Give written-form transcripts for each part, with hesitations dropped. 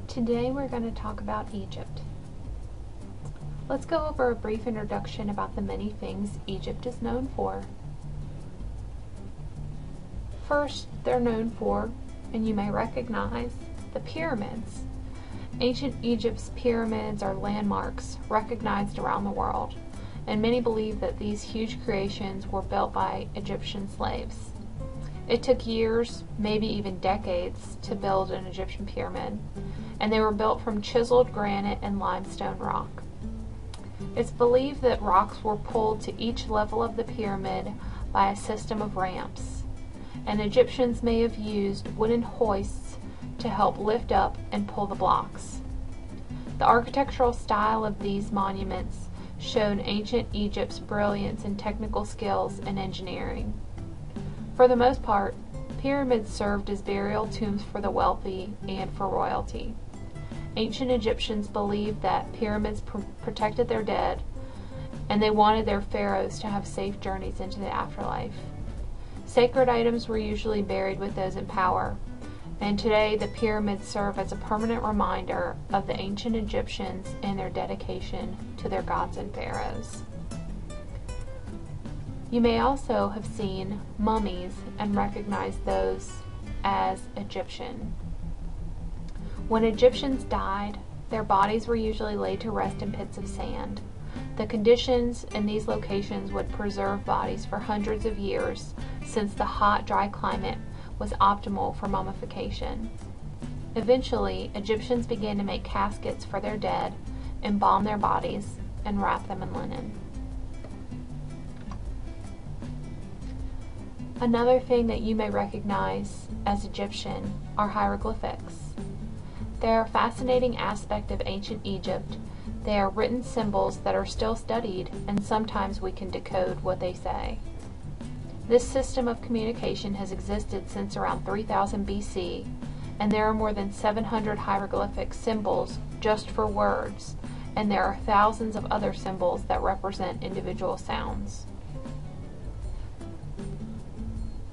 Today we're going to talk about Egypt. Let's go over a brief introduction about the many things Egypt is known for. First, they're known for, and you may recognize, the pyramids. Ancient Egypt's pyramids are landmarks recognized around the world, and many believe that these huge creations were built by Egyptian slaves. It took years, maybe even decades, to build an Egyptian pyramid, and they were built from chiseled granite and limestone rock. It's believed that rocks were pulled to each level of the pyramid by a system of ramps, and Egyptians may have used wooden hoists to help lift up and pull the blocks. The architectural style of these monuments showed ancient Egypt's brilliance in technical skills and engineering. For the most part, pyramids served as burial tombs for the wealthy and for royalty. Ancient Egyptians believed that pyramids protected their dead, and they wanted their pharaohs to have safe journeys into the afterlife. Sacred items were usually buried with those in power, and today the pyramids serve as a permanent reminder of the ancient Egyptians and their dedication to their gods and pharaohs. You may also have seen mummies and recognize those as Egyptian. When Egyptians died, their bodies were usually laid to rest in pits of sand. The conditions in these locations would preserve bodies for hundreds of years, since the hot, dry climate was optimal for mummification. Eventually, Egyptians began to make caskets for their dead, embalm their bodies, and wrap them in linen. Another thing that you may recognize as Egyptian are hieroglyphics. They are a fascinating aspect of ancient Egypt. They are written symbols that are still studied, and sometimes we can decode what they say. This system of communication has existed since around 3000 BC, and there are more than 700 hieroglyphic symbols just for words, and there are thousands of other symbols that represent individual sounds.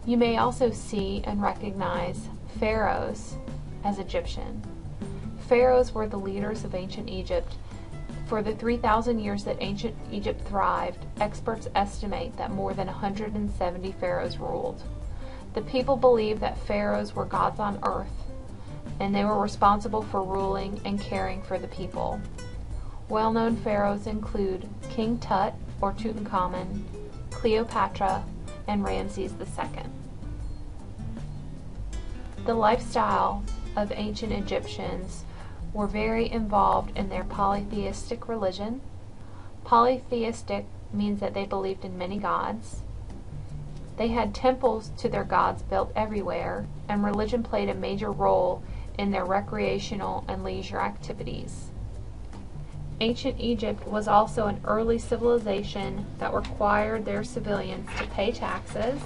You may also see and recognize pharaohs as Egyptian. Pharaohs were the leaders of ancient Egypt. For the 3,000 years that ancient Egypt thrived, experts estimate that more than 170 pharaohs ruled. The people believed that pharaohs were gods on earth, and they were responsible for ruling and caring for the people. Well-known pharaohs include King Tut, or Tutankhamun, Cleopatra, and Ramses II. The lifestyle of ancient Egyptians were very involved in their polytheistic religion. Polytheistic means that they believed in many gods. They had temples to their gods built everywhere, and religion played a major role in their recreational and leisure activities. Ancient Egypt was also an early civilization that required their civilians to pay taxes.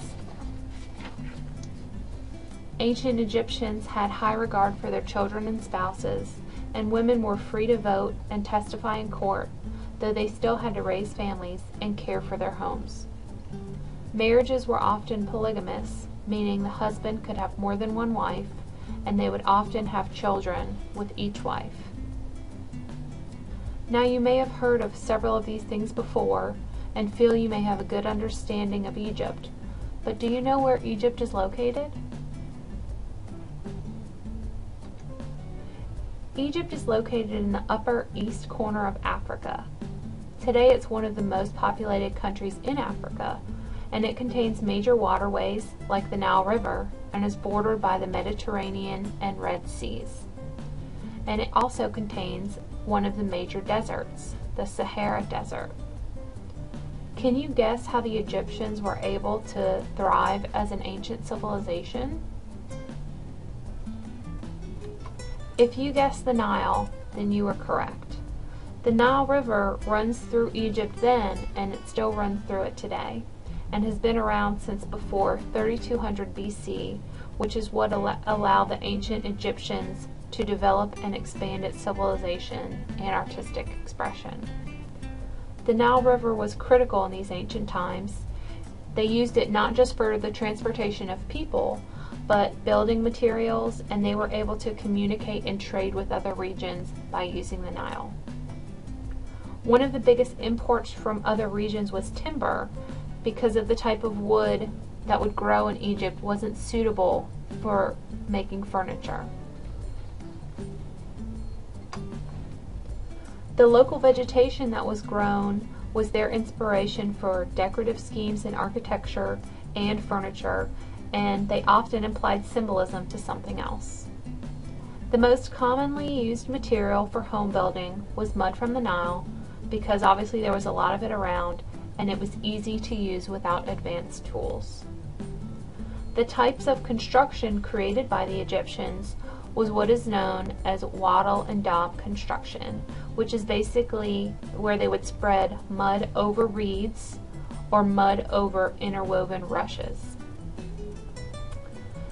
Ancient Egyptians had high regard for their children and spouses, and women were free to vote and testify in court, though they still had to raise families and care for their homes. Marriages were often polygamous, meaning the husband could have more than one wife, and they would often have children with each wife. Now you may have heard of several of these things before, and feel you may have a good understanding of Egypt, but do you know where Egypt is located? Egypt is located in the upper east corner of Africa. Today it's one of the most populated countries in Africa, and it contains major waterways like the Nile River and is bordered by the Mediterranean and Red Seas. And it also contains one of the major deserts, the Sahara Desert. Can you guess how the Egyptians were able to thrive as an ancient civilization? If you guessed the Nile, then you were correct. The Nile River runs through Egypt then, and it still runs through it today, and has been around since before 3200 BC, which is what allowed the ancient Egyptians to develop and expand its civilization and artistic expression. The Nile River was critical in these ancient times. They used it not just for the transportation of people, but building materials, and they were able to communicate and trade with other regions by using the Nile. One of the biggest imports from other regions was timber, because of the type of wood that would grow in Egypt wasn't suitable for making furniture. The local vegetation that was grown was their inspiration for decorative schemes in architecture and furniture, and they often implied symbolism to something else. The most commonly used material for home building was mud from the Nile, because obviously there was a lot of it around and it was easy to use without advanced tools. The types of construction created by the Egyptians was what is known as wattle and daub construction, which is basically where they would spread mud over reeds or mud over interwoven rushes.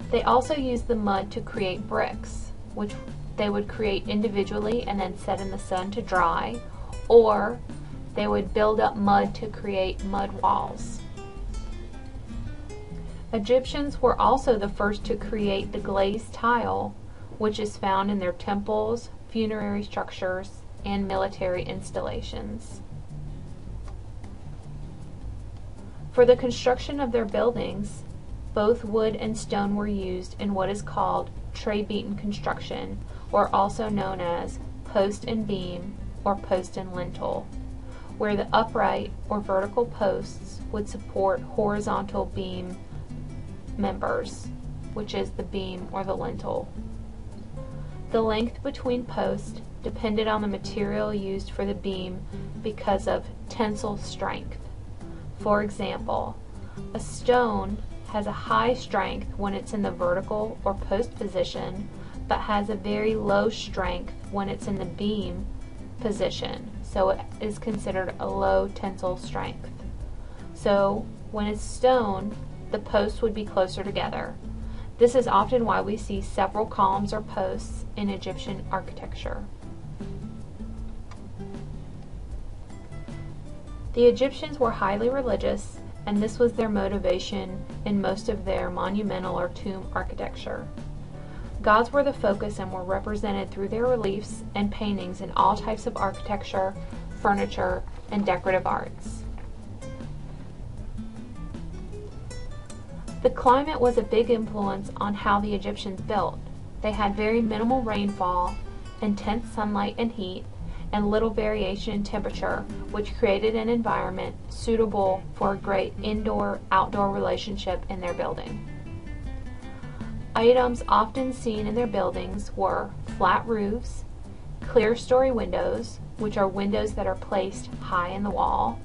They also used the mud to create bricks, which they would create individually and then set in the sun to dry, or they would build up mud to create mud walls. Egyptians were also the first to create the glazed tile, which is found in their temples, funerary structures, and military installations. For the construction of their buildings, both wood and stone were used in what is called tray-beaten construction, or also known as post and beam or post and lintel, where the upright or vertical posts would support horizontal beam members, which is the beam or the lintel. The length between posts depended on the material used for the beam because of tensile strength. For example, a stone has a high strength when it's in the vertical or post position, but has a very low strength when it's in the beam position, so it is considered a low tensile strength. So when it's stone, the posts would be closer together. This is often why we see several columns or posts in Egyptian architecture. The Egyptians were highly religious, and this was their motivation in most of their monumental or tomb architecture. Gods were the focus and were represented through their reliefs and paintings in all types of architecture, furniture, and decorative arts. The climate was a big influence on how the Egyptians built. They had very minimal rainfall, intense sunlight and heat, and little variation in temperature, which created an environment suitable for a great indoor-outdoor relationship in their building. Items often seen in their buildings were flat roofs, clear-story windows, which are windows that are placed high in the wall,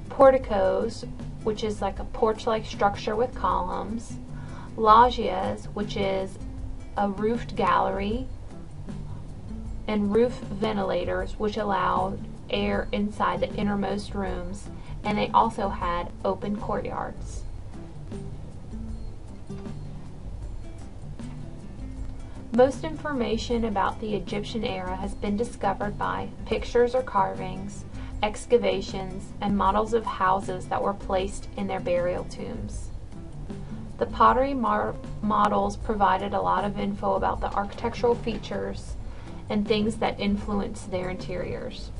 porticos, which is like a porch-like structure with columns, loggias, which is a roofed gallery, and roof ventilators, which allowed air inside the innermost rooms, and they also had open courtyards. Most information about the Egyptian era has been discovered by pictures or carvings, excavations, and models of houses that were placed in their burial tombs. The pottery models provided a lot of info about the architectural features and things that influenced their interiors.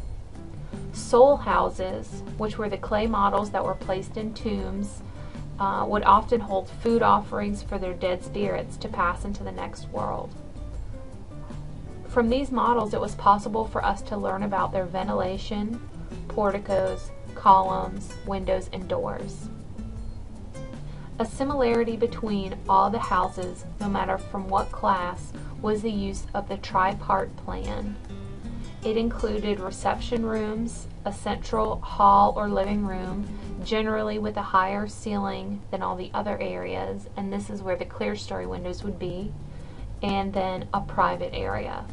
Soul houses, which were the clay models that were placed in tombs, would often hold food offerings for their dead spirits to pass into the next world. From these models, it was possible for us to learn about their ventilation, porticos, columns, windows, and doors. A similarity between all the houses, no matter from what class, was the use of the tripart plan. It included reception rooms, a central hall or living room, generally with a higher ceiling than all the other areas, and this is where the clear-story windows would be, and then a private area.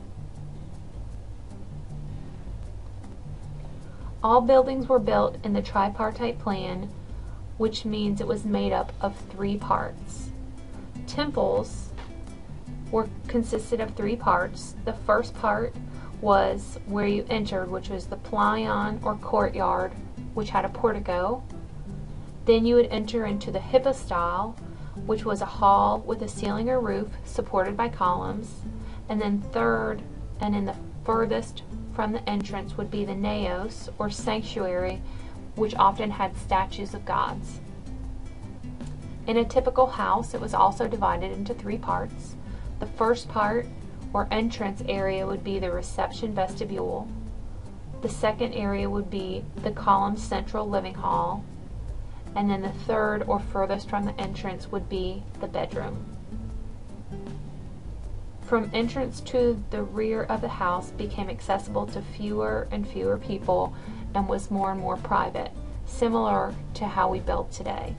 All buildings were built in the tripartite plan, which means it was made up of 3 parts. Temples consisted of 3 parts. The first part was where you entered, which was the plaion or courtyard, which had a portico. Then you would enter into the hypostyle, which was a hall with a ceiling or roof supported by columns. And then third, and in the furthest from the entrance, would be the naos, or sanctuary, which often had statues of gods. In a typical house, it was also divided into 3 parts. The first part, or entrance area, would be the reception vestibule. The second area would be the column central living hall. And then the third, or furthest from the entrance, would be the bedroom. From entrance to the rear of the house became accessible to fewer and fewer people and was more and more private, similar to how we build today.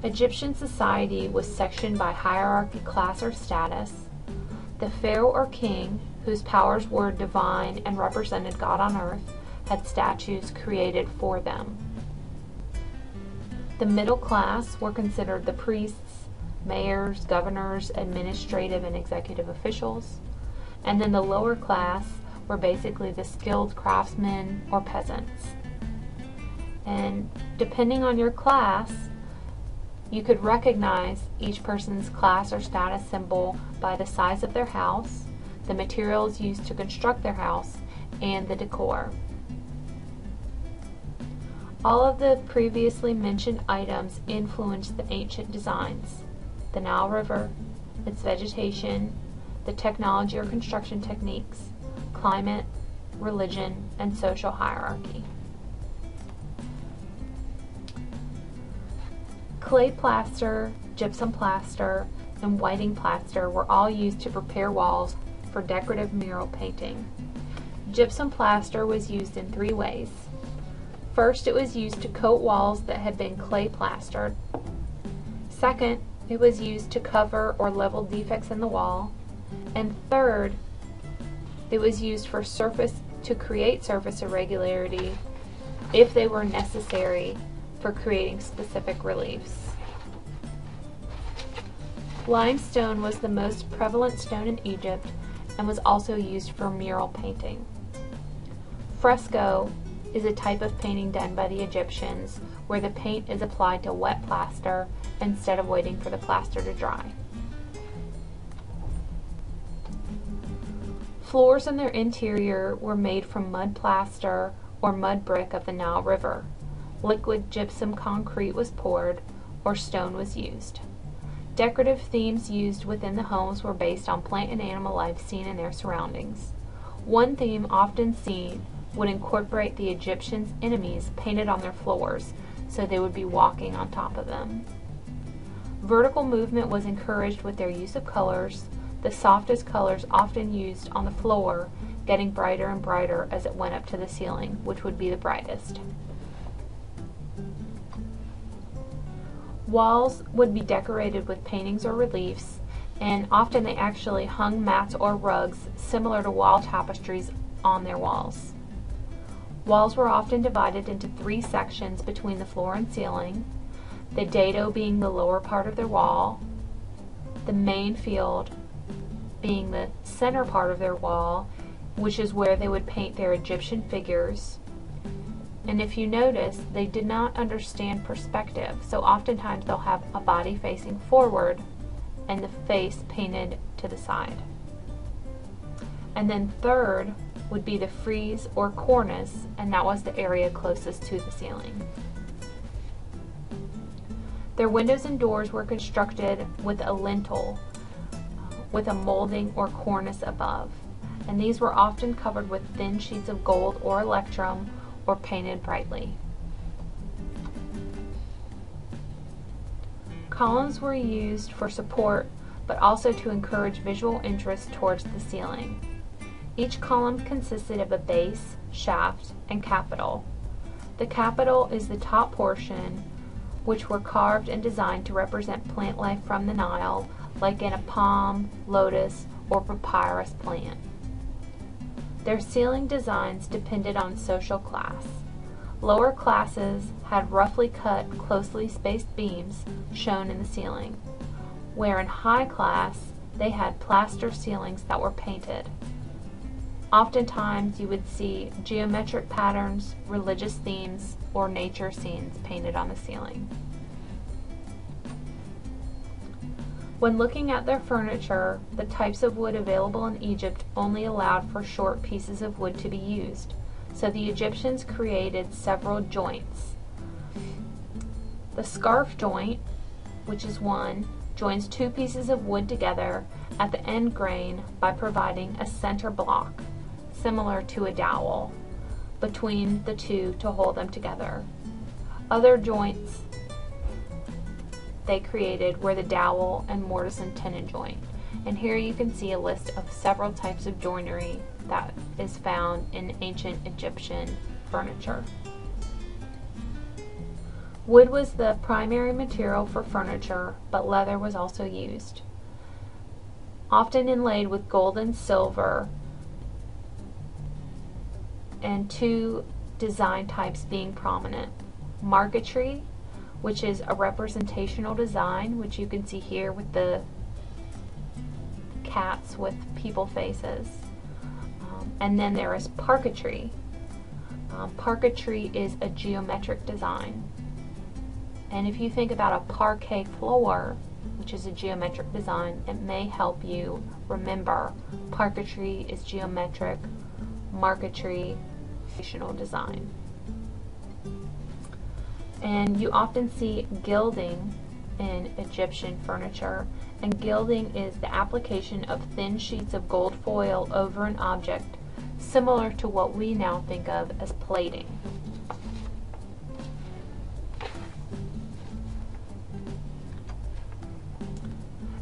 Egyptian society was sectioned by hierarchy, class, or status. The pharaoh or king, whose powers were divine and represented God on earth, had statues created for them. The middle class were considered the priests, mayors, governors, administrative and executive officials. And then the lower class were basically the skilled craftsmen or peasants. And depending on your class, you could recognize each person's class or status symbol by the size of their house, the materials used to construct their house, and the decor. All of the previously mentioned items influenced the ancient designs: the Nile River, its vegetation, the technology or construction techniques, climate, religion, and social hierarchy. Clay plaster, gypsum plaster, and whiting plaster were all used to prepare walls for decorative mural painting. Gypsum plaster was used in 3 ways. First, it was used to coat walls that had been clay plastered. Second, it was used to cover or level defects in the wall. And third, it was used to create surface irregularity if they were necessary for creating specific reliefs. Limestone was the most prevalent stone in Egypt and was also used for mural painting. Fresco is a type of painting done by the Egyptians where the paint is applied to wet plaster instead of waiting for the plaster to dry. Floors in their interior were made from mud plaster or mud brick of the Nile River. Liquid gypsum concrete was poured, or stone was used. Decorative themes used within the homes were based on plant and animal life seen in their surroundings. One theme often seen would incorporate the Egyptians' enemies painted on their floors, so they would be walking on top of them. Vertical movement was encouraged with their use of colors, the softest colors often used on the floor getting brighter and brighter as it went up to the ceiling, which would be the brightest. Walls would be decorated with paintings or reliefs, and often they actually hung mats or rugs similar to wall tapestries on their walls. Walls were often divided into 3 sections between the floor and ceiling, the dado being the lower part of their wall, the main field being the center part of their wall, which is where they would paint their Egyptian figures. And if you notice, they did not understand perspective, so oftentimes they'll have a body facing forward and the face painted to the side. And then third would be the frieze or cornice, and that was the area closest to the ceiling. Their windows and doors were constructed with a lintel, with a molding or cornice above, and these were often covered with thin sheets of gold or electrum or painted brightly. Columns were used for support, but also to encourage visual interest towards the ceiling. Each column consisted of a base, shaft, and capital. The capital is the top portion, which were carved and designed to represent plant life from the Nile, like in a palm, lotus, or papyrus plant. Their ceiling designs depended on social class. Lower classes had roughly cut, closely spaced beams shown in the ceiling, where in high class they had plaster ceilings that were painted. Oftentimes you would see geometric patterns, religious themes, or nature scenes painted on the ceiling. When looking at their furniture, the types of wood available in Egypt only allowed for short pieces of wood to be used, so the Egyptians created several joints. The scarf joint, which is one, joins two pieces of wood together at the end grain by providing a center block, similar to a dowel, between the two to hold them together. Other joints they created were the dowel and mortise and tenon joint. And here you can see a list of several types of joinery that is found in ancient Egyptian furniture. Wood was the primary material for furniture, but leather was also used, often inlaid with gold and silver, and two design types being prominent: marquetry, which is a representational design, which you can see here with the cats with people faces. And then there is parquetry. Parquetry is a geometric design. And if you think about a parquet floor, which is a geometric design, it may help you remember parquetry is geometric, marquetry, fictional design. And you often see gilding in Egyptian furniture, and gilding is the application of thin sheets of gold foil over an object, similar to what we now think of as plating.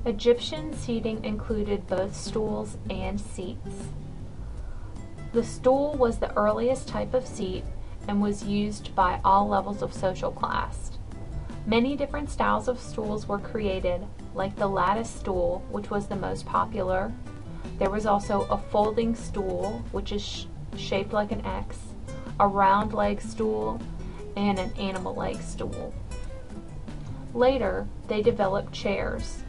Egyptian seating included both stools and seats. The stool was the earliest type of seat and was used by all levels of social class. Many different styles of stools were created, like the lattice stool, which was the most popular. There was also a folding stool, which is shaped like an X, a round leg stool, and an animal leg stool. Later, they developed chairs.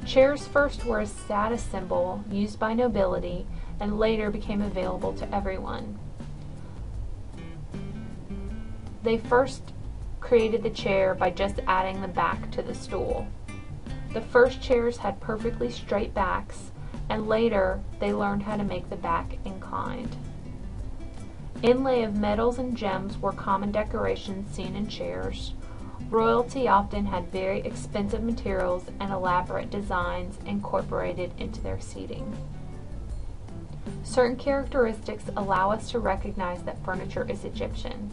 Chairs first were a status symbol used by nobility and later became available to everyone. They first created the chair by just adding the back to the stool. The first chairs had perfectly straight backs, and later they learned how to make the back inclined. Inlay of metals and gems were common decorations seen in chairs. Royalty often had very expensive materials and elaborate designs incorporated into their seating. Certain characteristics allow us to recognize that furniture is Egyptian.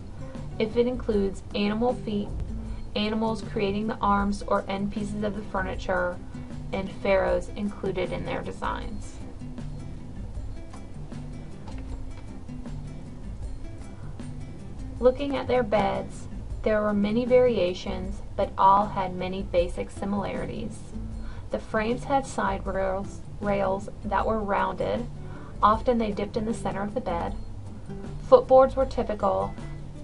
If it includes animal feet, animals creating the arms or end pieces of the furniture, and pharaohs included in their designs. Looking at their beds, there were many variations, but all had many basic similarities. The frames had side rails that were rounded. Often they dipped in the center of the bed. Footboards were typical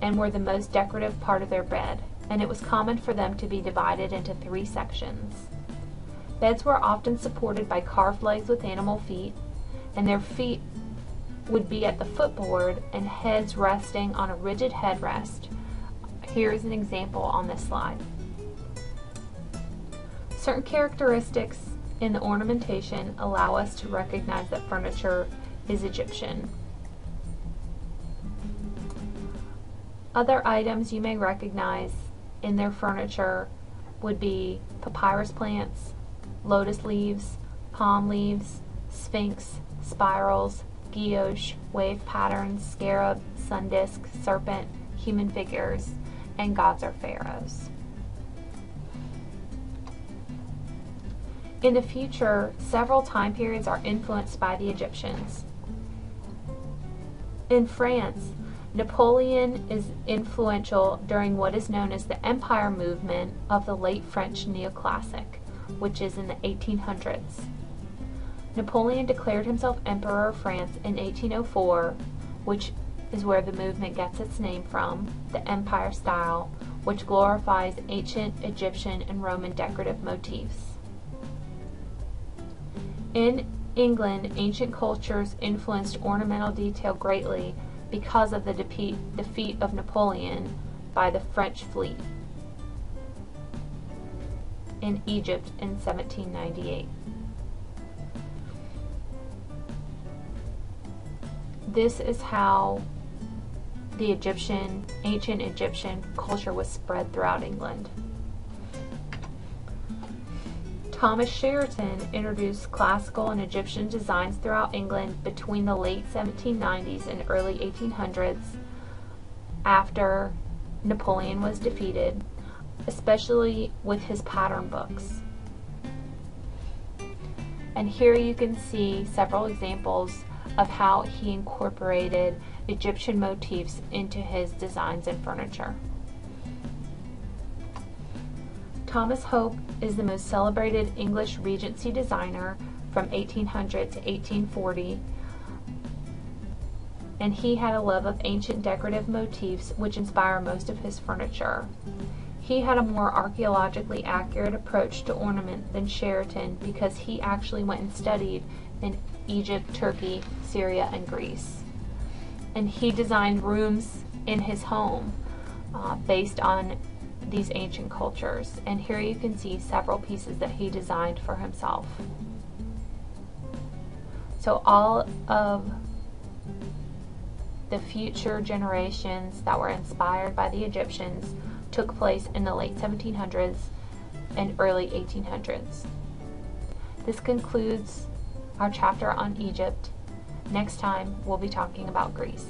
and were the most decorative part of their bed, and it was common for them to be divided into 3 sections. Beds were often supported by carved legs with animal feet, and their feet would be at the footboard and heads resting on a rigid headrest. Here is an example on this slide. Certain characteristics in the ornamentation allow us to recognize that furniture is Egyptian. Other items you may recognize in their furniture would be papyrus plants, lotus leaves, palm leaves, sphinx, spirals, guilloche, wave patterns, scarab, sun disk, serpent, human figures, and gods or pharaohs. In the future, several time periods are influenced by the Egyptians. In France, Napoleon is influential during what is known as the Empire movement of the late French Neoclassic, which is in the 1800s. Napoleon declared himself Emperor of France in 1804, which is where the movement gets its name from, the Empire style, which glorifies ancient Egyptian and Roman decorative motifs. In England, ancient cultures influenced ornamental detail greatly because of the defeat of Napoleon by the French fleet. in Egypt in 1798. This is how the ancient Egyptian culture was spread throughout England. Thomas Sheraton introduced classical and Egyptian designs throughout England between the late 1790s and early 1800s after Napoleon was defeated, especially with his pattern books. And here you can see several examples of how he incorporated Egyptian motifs into his designs and furniture. Thomas Hope is the most celebrated English Regency designer from 1800 to 1840, and he had a love of ancient decorative motifs which inspire most of his furniture. He had a more archaeologically accurate approach to ornament than Sheraton because he actually went and studied in Egypt, Turkey, Syria, and Greece. And he designed rooms in his home based on these ancient cultures. And here you can see several pieces that he designed for himself. So all of the future generations that were inspired by the Egyptians took place in the late 1700s and early 1800s. This concludes our chapter on Egypt. Next time, we'll be talking about Greece.